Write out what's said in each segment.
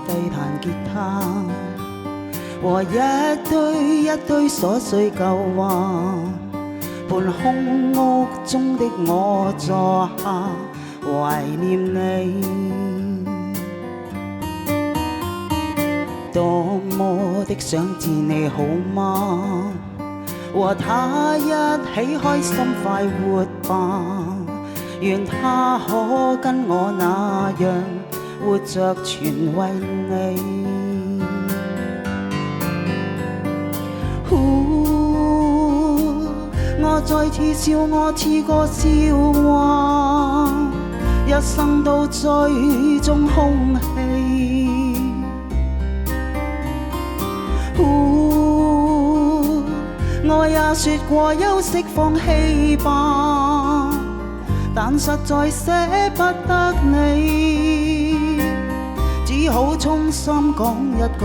地彈吉他，和一堆瑣碎舊話，伴空屋中的我坐下懷念你，多麼的想知你好嗎？和他一起開心快活吧，願他可跟我那樣活着全為你。我再次笑我似個笑話，一生都追蹤空氣。我也說過休息放棄吧，但實在捨不得你，只好衷心講一句，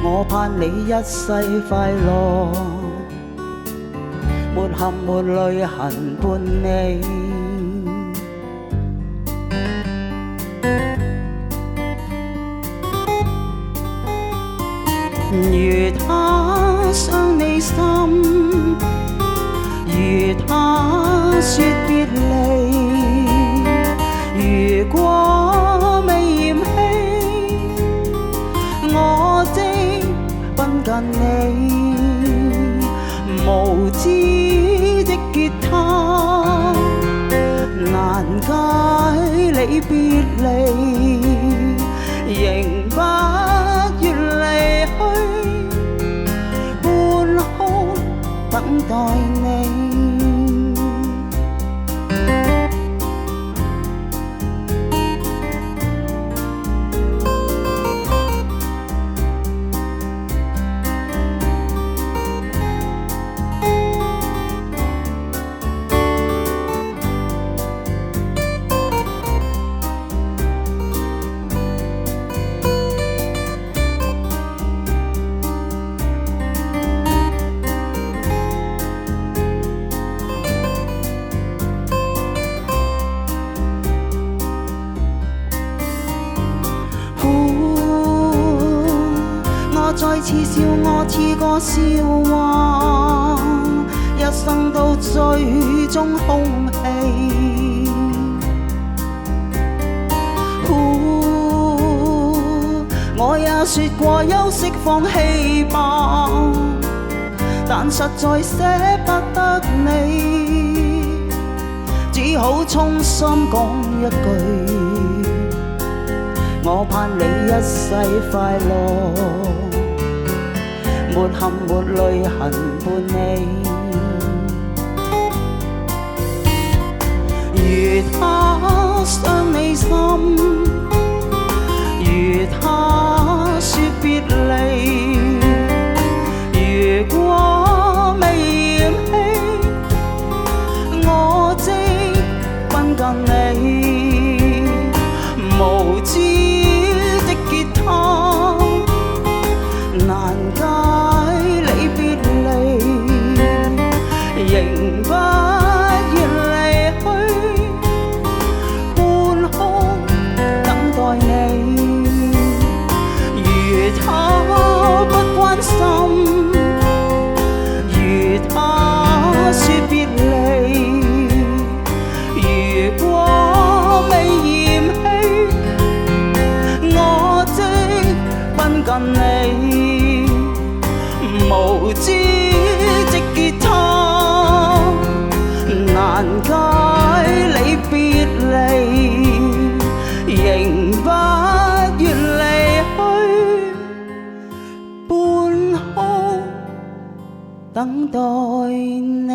我盼你一世快樂，沒含沒淚痕伴你。如他傷你心，如他說別離，如果未嫌棄我的奔近你，無知的吉他難解你別離，仍不願離去，半空等待你。再次笑我似個笑話，一生都追蹤空氣。我也說過休息放棄吧，但實在捨不得你，只好衷心講一句，我盼你一世快樂，沒含沒淚痕伴你。如他傷你心，如他說別離，如果未嫌棄我即奔近你，無知的吉他難解你別離，仍不願離去，半空等待你。如他不關心，如他說別離，如果未嫌棄我即奔近你，無知的吉他難解你別離，仍不願離去，半空等待你。